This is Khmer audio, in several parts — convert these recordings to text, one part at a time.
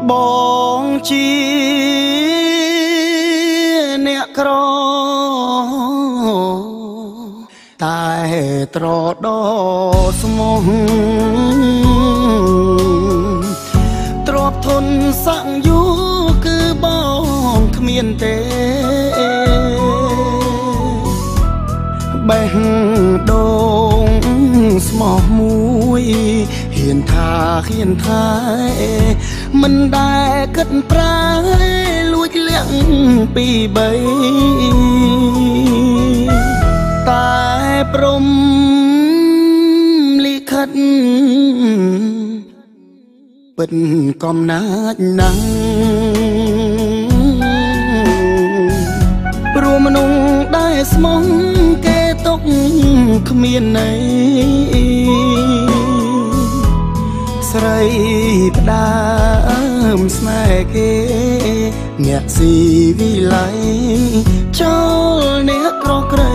បងជាអ្នកក្រតែត្រដោស្មោះទ្របធនសង្យុគឺបងគ្មានទេបេះដូងស្មោះមួយហ៊ានថាមិនដែលគិតប្រាលួចលាក់ពីបីតែព្រមលិខិតពិតកំណាចណាស់ព្រោះមនុស្សដែលស្មោះគេຕົកគ្មានន័យស្រីផ្ដើមស្នេហ៍គេអ្នកស៊ីវិល័យចូលអ្នកក្រក្រៃ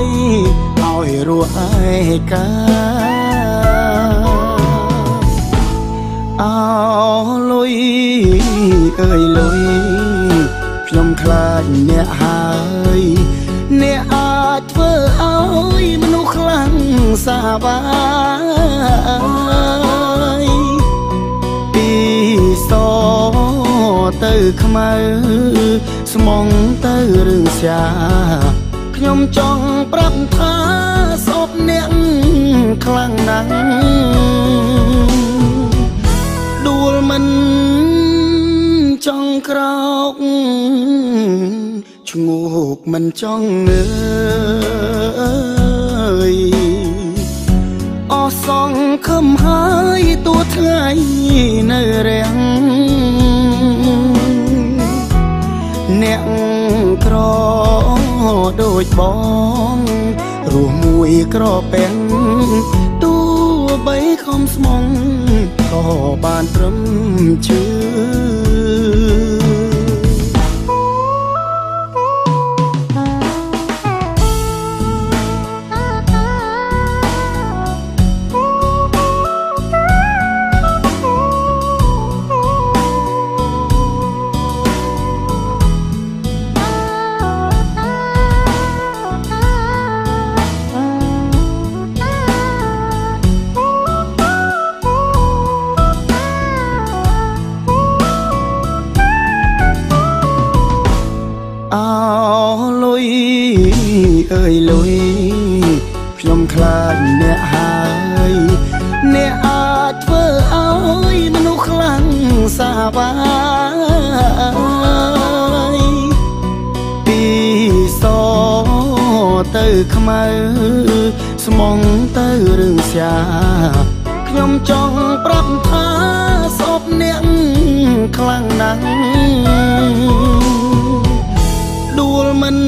ឲ្យរស់ឯកាអោលុយអើយលុយខ្ញុំខ្លាចអ្នកហើយអ្នកអាចធ្វើឲ្យមនុស្សខ្លាំងសាបាយពីសទៅខ្មៅស្មងទៅរឿងសាខ្ញុំចង់ប្រាប់ថាសពអ្នកខ្លាំងណាស់ដួលមិនចង់ក្រោកឈ្ងោកមិនចង់ងើយអស់សងខំហើយទួថ្ងៃនៅរាំងអ្នកក្រដូចបងរស់មួយក្រពេងទោះបីខំស្មងក៏បានត្រឹមជឿអើយលុយខ្ញុំខ្លាចអ្នកហើយអ្នកអាចធ្វើឲ្យមនុស្សខ្លាំងសាបាយពីសទៅខ្មៅស្មងទៅរឿងសាខ្ញុំចង់ប្រាប់ថាសពអ្នកខ្លាំងណាស់ដួលមិន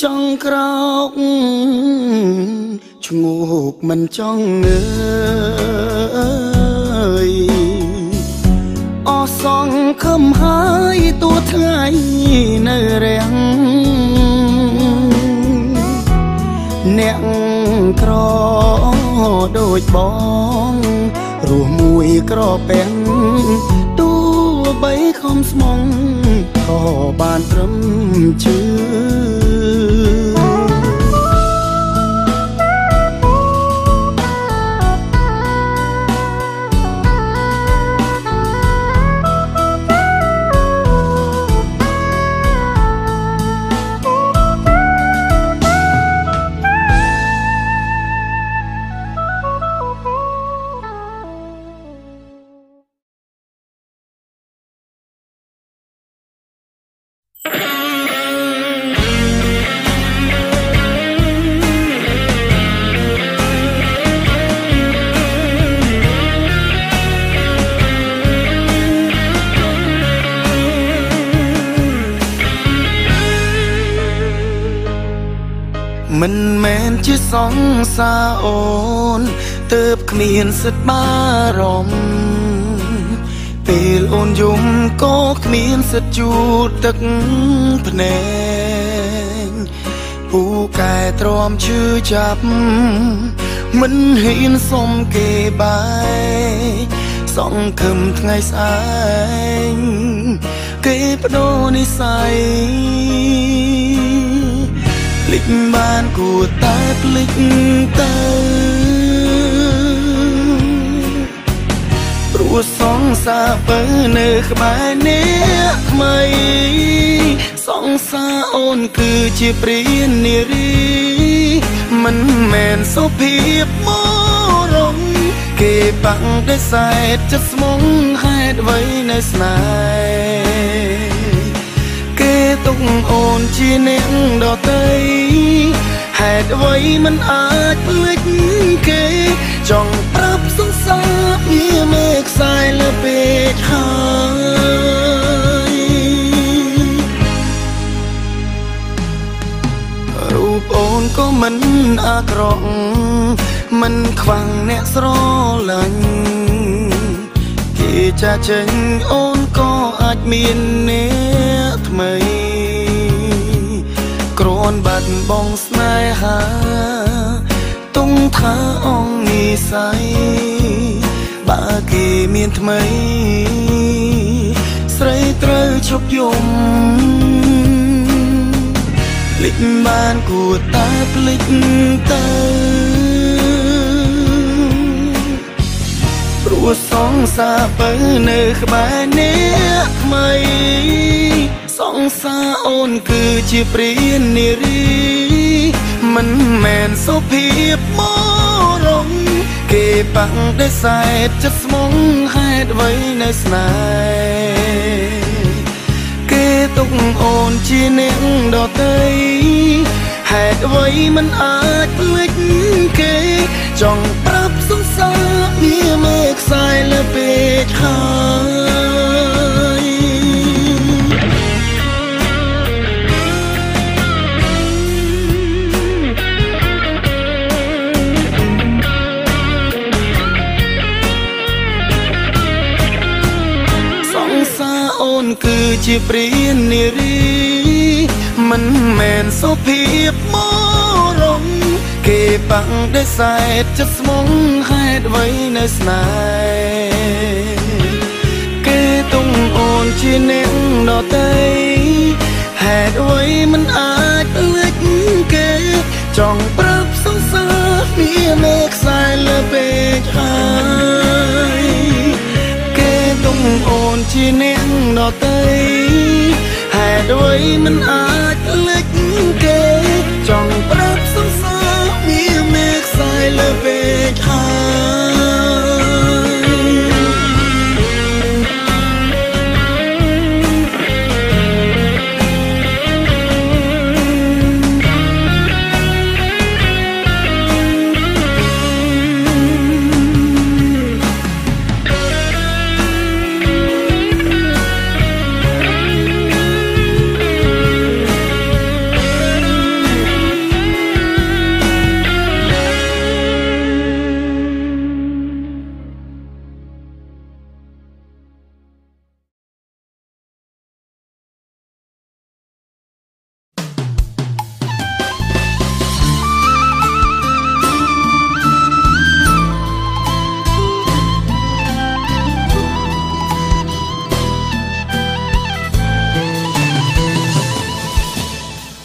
ចង់ក្រោកឈ្ងោកមិនចង់ងើយអស់សងខំហើយទួថ្ងៃនៅរាំងអ្នកក្រដូចបងរស់មួយក្រពេងទោះបីខំស្មងក៏បានត្រឹមជឿមិនមែនជាសង្សារអូនទើបគ្មានសិទ្ធបារម្ភពេលអូនយំក៏គ្មានសិទ្ធជូតទឹកភ្នែកពូកែទ្រាំឈឺចាប់មិនហ៊ានសុំគេបាយស សង្ឃឹមថ្ងៃស្អែកគេបដូរនិស្ស័យភ្លេចបានគួរតែភ្លេចទៅព្រោះសង្សារបើនៅក្បែរអ្នកថ្មីសង្សារអូនគឺជាព្រាននារីមិនមែនសុភាពមករងគេបាំងដោយសែតចិត្តស្មុងហេតុអ្វីនៅស្នេហ៍គេទុកអូនជាអ្នកដទៃហេតុអ្វីមិនអាចភ្លេចគេចង់ប្រាប់សង្សារមានមេខ្សែលើពេកហើយរូបអូនក៏មិនអាក្រក់មិនខ្វាំងអ្នកស្រឡាញ់គេចាចេញអូនក៏អាចមានអ្នកថ្មីគ្រាន់បាត់បង់ស្នេហាទុំថាអងនិស្ស័យបើគេមានថ្មីស្រីត្រូវឈប់យំភ្លេចបានគួរតែភ្លេចទៅព្រោះសង្សារបើនៅក្បែរអ្នកថ្មីសង្សារអូនគឺជាព្រាននារីមិនមែនសុភាពមករងគេបាំងដោយសែតចិត្តស្មុងហេតុអ្វីនៅស្នេហ៍គេទុកអូនជាអ្នកដទៃហេតុអ្វីមិនអាចភ្លេចគេចង់ប្រាប់សង្សារមានមេខ្សែលើពេកហើយសង្សារអូនគឺជាព្រាននារីមិនមែនសុភាពមករងគេបាំងដោយសែតចិត្តស្មុងហេតុអ្វីនៅស្នេហ៍គេទុំអូនជាអ្នកដទៃហេតុអ្វីមិនអាចភ្លេចគេចង់ប្រាប់សង្សារមានមេខ្សែលើពេកហើយគេទុំអូនជាអ្នកដទៃហេតុអ្វីមិនអាចភ្លេចគេចង់ប្រាប់សង្សារមានមេខ្សែលើពេក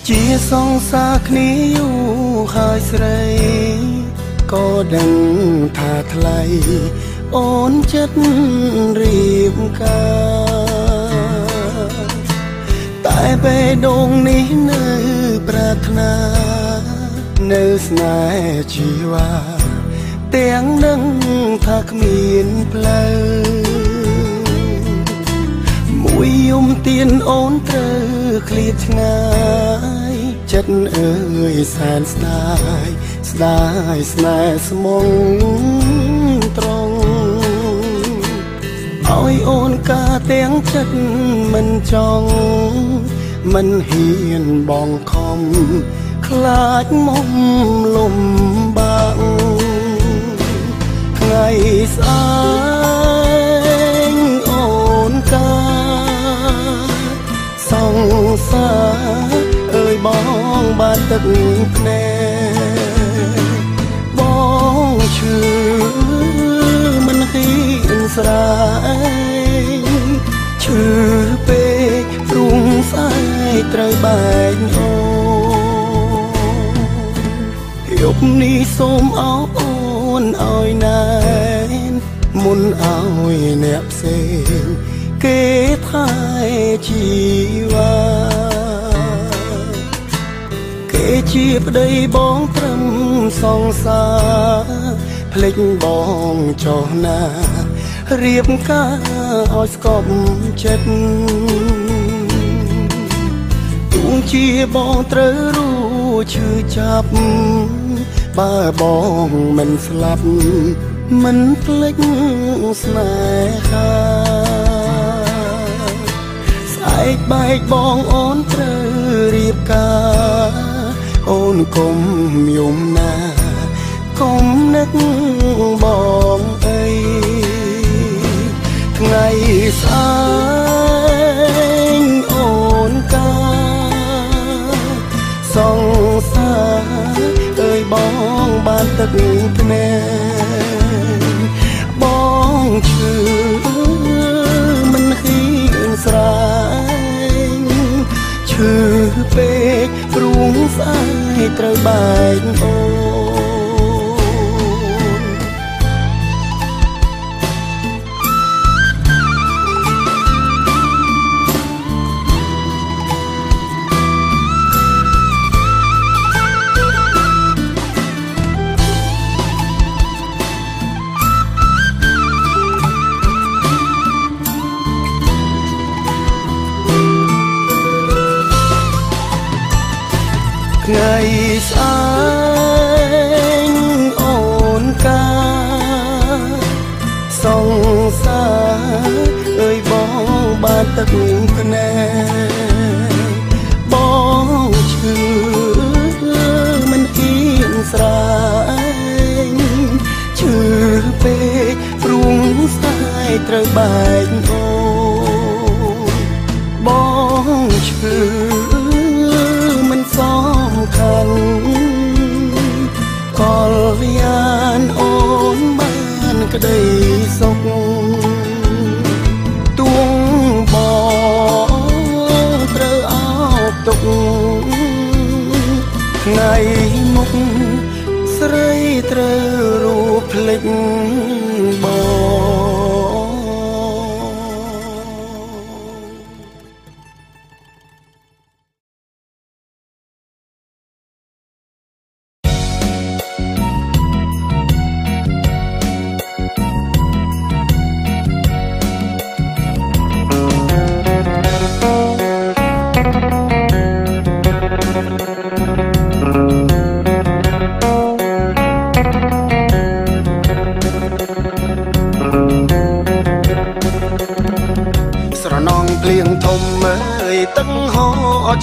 ជាសង្សារគ្នាយូរហើយស្រីក៏ដឹងថាថ្លៃអូនចិត្តរៀបការតែបេះដូងនេះនៅប្រាថ្នានៅស្នេហ៍ជីវ៉ាទាំងនឹងថាគ្មានផ្លូវមួយយំទៀនអូនត្រូវឃ្លាតឆ្ងាយចិត្តអើយសែនស្ដាយស្ដាយស្នេហ៍ស្មុងត្រង់ឲ្យអូនការទាំងចិត្តមិនចង់មិនហ៊ានបងខំខ្លាចមុំលំបាក់ថ្ងៃស្អែកអូនកាសង្សារអើយបងបានទឹកភ្នែកបងឈឺមិនហ៊ានស ស្រែងឈឺពេកព្រួងស្អែកត្រូវបែកអូយប់នេះសូមអោបអូនឲ្យណែនមុនឲ្យអ្នកផ្សេងគេថែជីវ៉ាគេជាប្តីបងត្រឹមសងសារភ្លេចបងចុះណារៀបការឲ្យស្គប់ចិត្តទូងជាបងត្រូវรู้ឈឺចាប់បើបងមិនស្លាប់មិនភ្លេចស្នេហាស្អែកបែកបងអូនត្រូវរៀបការអូនកុំយំណាកុំនឹកបងអីថ្ងៃស្អែកអូនកាសងសារអើយបងបានទឹកភ្នែកបងឈឺមិនហ៊ានស្រែងឈឺពេកព្រួងស្អែកត្រូវបែកអូថ្ងៃស្អែកអូនកាសងសារអើយបងបានទឹកភ្នែកបងឈឺមិនហ៊ានស្រែងឈឺពេកព្រួងស្អែកត្រូវបែកអូបងឈឺសំខាន់កលយានអូនបានក្តីសុខទួងបងត្រូវអោបទុកថ្ងៃមុខស្រីត្រូវរូបភ្លេចបង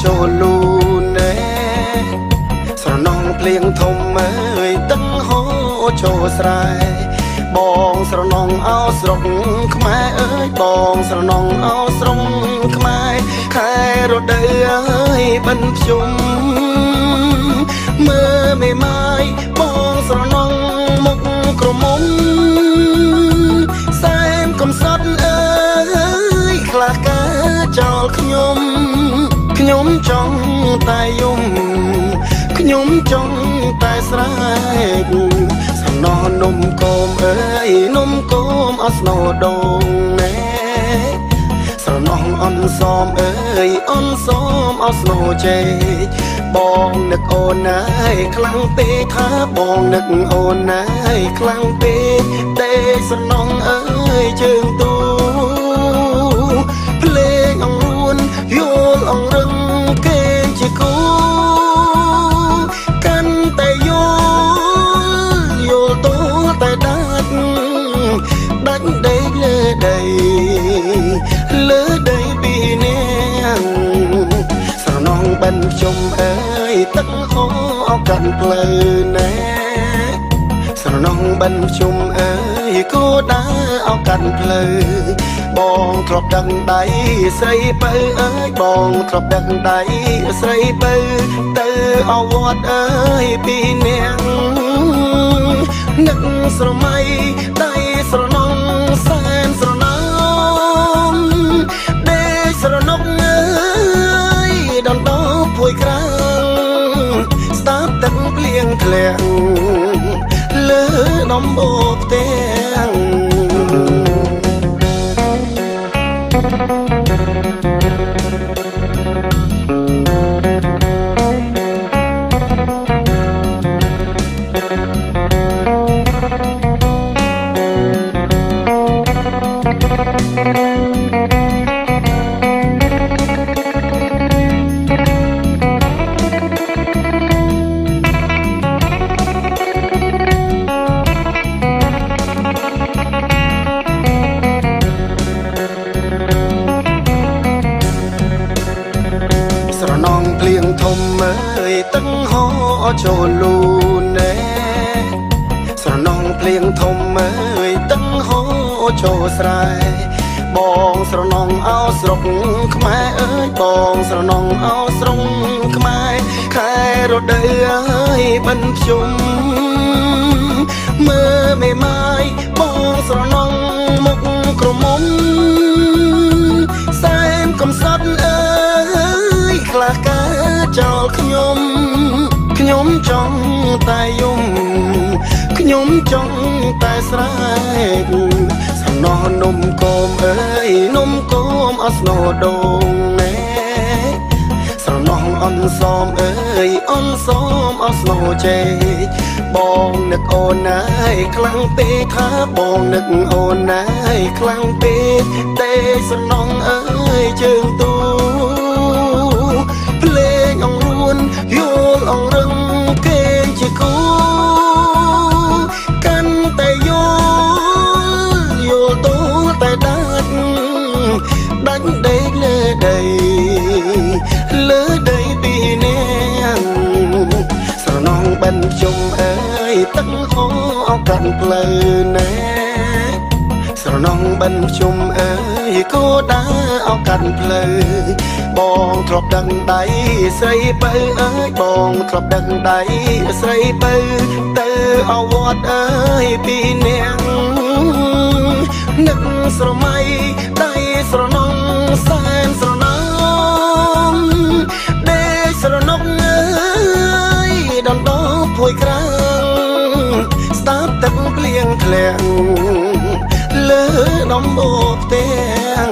ចូលលូនេស្រណងភ្លៀងធំអើយទឹកហូរចូលស្រែបងស្រណងអោស្រុកខ្មែរអើយបងស្រណងអោស្រុកខ្មែរខែរដូវអើយបិណ្ឌភ្ជុំមើលមេម៉ាយបងស្រណងមុខក្រមុំសែនកំសត់អើយខ្លាការចោលខ្ញុំចង់តែយំខ្ញុំចង់តែស្រែកសំណោះនំគមអើយនំគមអស្នោដងណែស្រណោះអន់សមអើយអន់សមអស្នោជេបងនឹកអូនណាយខ្លាំងពេកថាបងនឹកអូនណាយខ្លាំងពេកទេស្រណោះអើយជើងទូភ្លេងអង្រួនយល់អង្រឹងគេជាគូកាន់តែយល់តតែដាច់ដេកលើដីពីនាងស្រណងបិណ្ឌជុំអើយទឹកហូរកាន់ផ្លូវណែស្រណងបិណ្ឌជុំអើយគោដើរអោកាន់ផ្លូវបងធ្លាប់ដឹងដៃស្រីបើអើយបងធ្លាប់ដឹងដៃស្រីបើទៅអវត្តអើយពីនាងនឹកស្រមៃដៃស្រណងសែន ស្រណងភ្លៀងធំអើយទឹកហូរចូលលូនណែស្រណងភ្លៀងធំអើយទឹកហូរចូលស្រែបងស្រណងអោស្រុកខ្មែរអើយបងស្រណងអោស្រុកខ្មែរខែរដូវអើយបិណ្ឌភ្ជុំមើលមេម៉ាយបងស្រណងមុខក្រមុំសែនកំសត់អើយខ្លះកាចោលខ្ញុំចង់តែយំខ្ញុំចង់តែស្រែកសំណោះនំគមអើយនំគមអស្នោដងណែស្រណោះអនសមអើយអនសមអស្នោចេកបងនឹកអូនណាយខ្លាំងពេកថាបងនឹកអូនណាយខ្លាំងពេកទេស្រណោះអើយជើងទូភ្លេងអង្រួនយល់អង្រឹងគេជាគូកាន់តែយល់ទូតែដាច់ដេកលើដីពីនាងស្រណងបិណ្ឌជុំអើយទឹកហូរកាត់ផ្លូវណែស្រណងបិណ្ឌជុំអើយគោដើរអោកាត់ផ្លូវបងធ្លាប់ដឹងដៃស្រីបើអើយបងធ្លាប់ដឹងដៃស្រីបើទៅអវត្តអើយពីនាងនឹកស្រមៃដៃស្រណងសែនស្រណងដេកស្រណងអើយដណ្ដប់ភួយក្រាំងស្ដាប់ទឹកភ្លៀងធ្លាក់លើដំបូកផ្ទាំង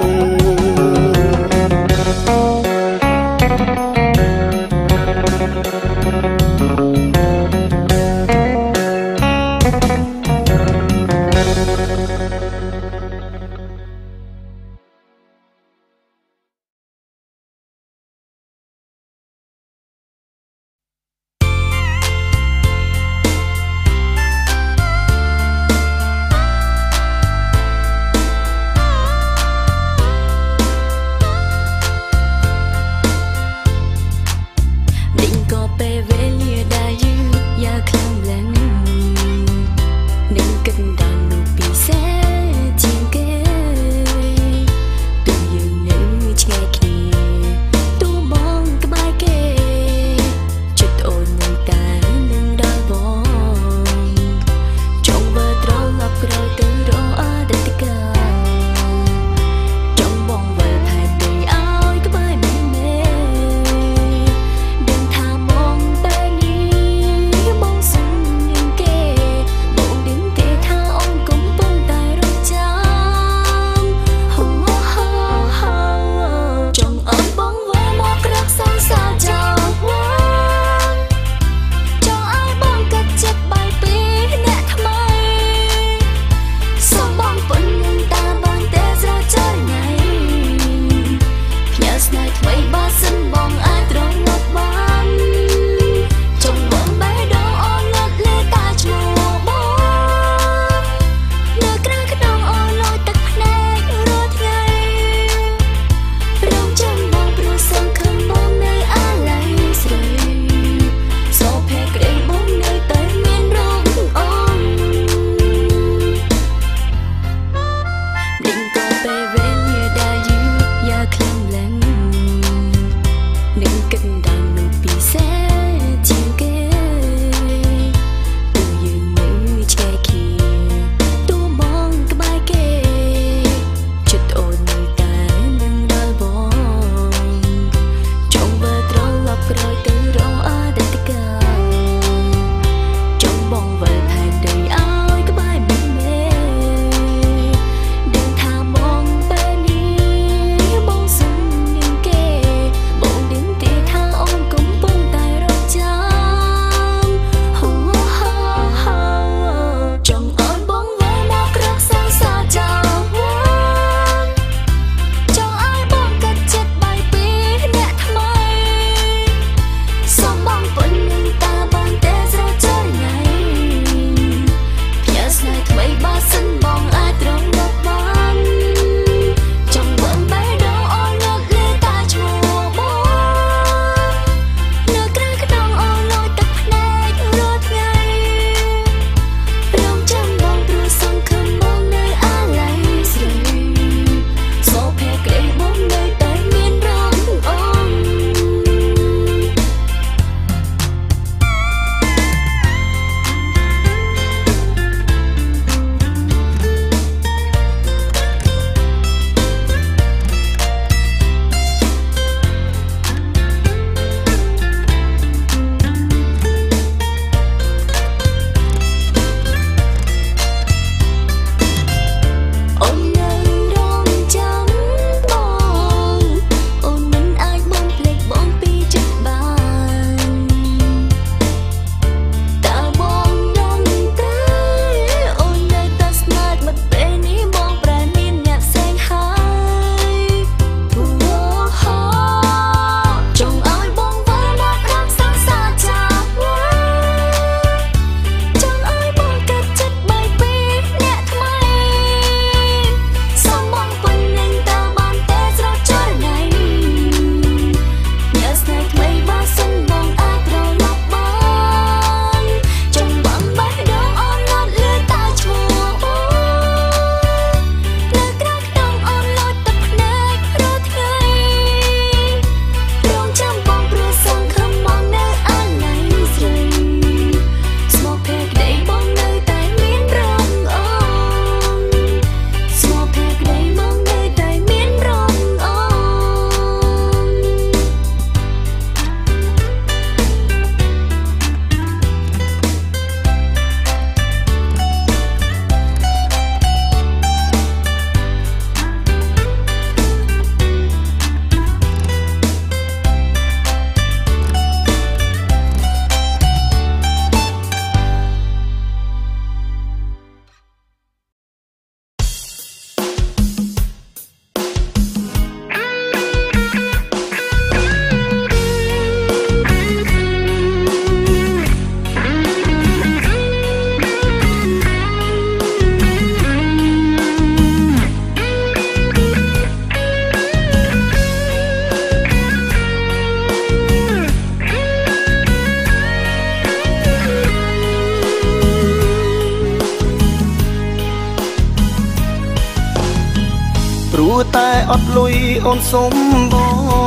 តែអត់លុយអូនសុំប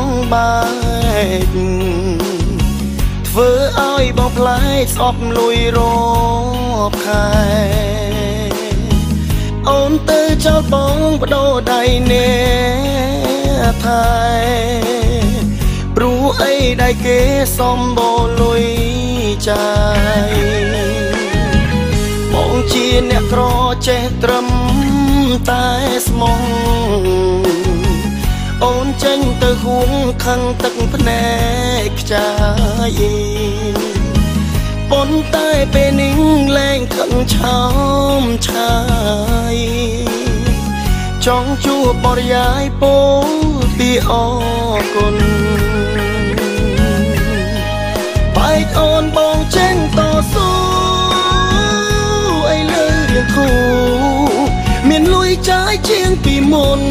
ងបែកធ្វើឲ្យបងផ្លែកស្អប់លុយរបខែអូនទៅចោលបងបដូរដៃអ្នកថែព្រោះអីដៃគេសំបោលុយចាយបងជាអ្នកក្រចេះត្រឹមតែស្មងអូនចេញទៅហួងខឹងទឹកភ្នែកខ្ចាយប៉ុន្តែពេលនេះលែងខឹងឆោមឆាយចង់ជួបបរិយាយពោលពីអរគុណបែកអូនបងចេញតស៊ូអីលើរៀងធូមានលុយចាយជាងពីមុន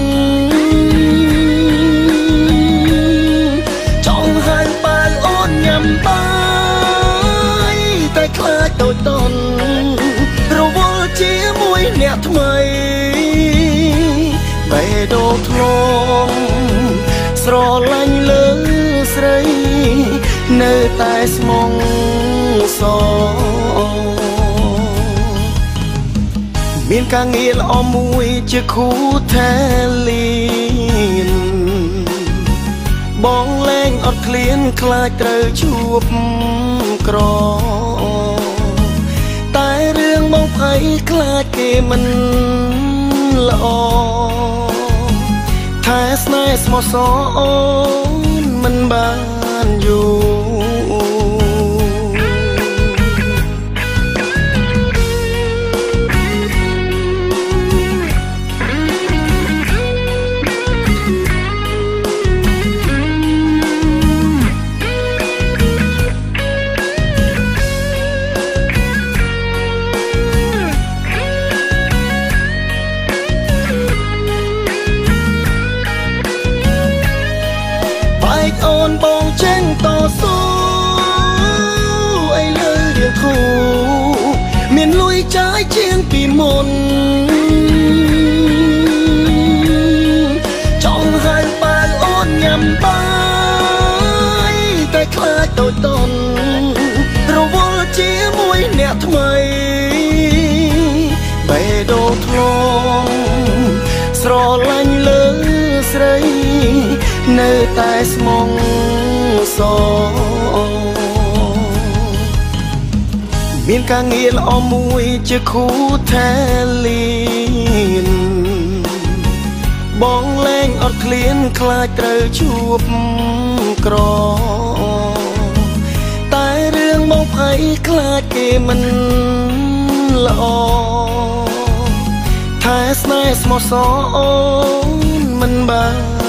ចង់ហាញបែកអូនញ៉ាំបាយតែខ្លាចតូចតន់រវល់ជាមួយអ្នកថ្មីបេះដូងធ្លំស្រឡាញ់លើស្រីនៅតែស្មងសមានការងារល្អមួយជាគូថែលៀនបងលែងអត់ឃ្លានខ្លាចត្រូវជួបក្រតែរឿងបងភ័យខ្លាចគេមិនល្អថែស្នេហ៍ស្មោះសរអូនមិនបានយូរអូនបងចេញតស៊ូអីលើរៀងធូមានលុយចាយជាងពីមុនចង់ហាញបែកអូនញ៉ាំបាយតែខ្លាចតូចតន់រវល់ជាមួយអ្នកថ្មីបេះដូងធ្លំស្រឡាញ់លើស្រីនៅតែស្មងសមានការងារល្អមួយជាគូថែលៀនបងលែងអត់ឃ្លានខ្លាចត្រូវជួបក្រតែរឿងបងភ័យខ្លាចគេមិនល្អថែស្នេហ៍ស្មោះសរអូនមិនបាន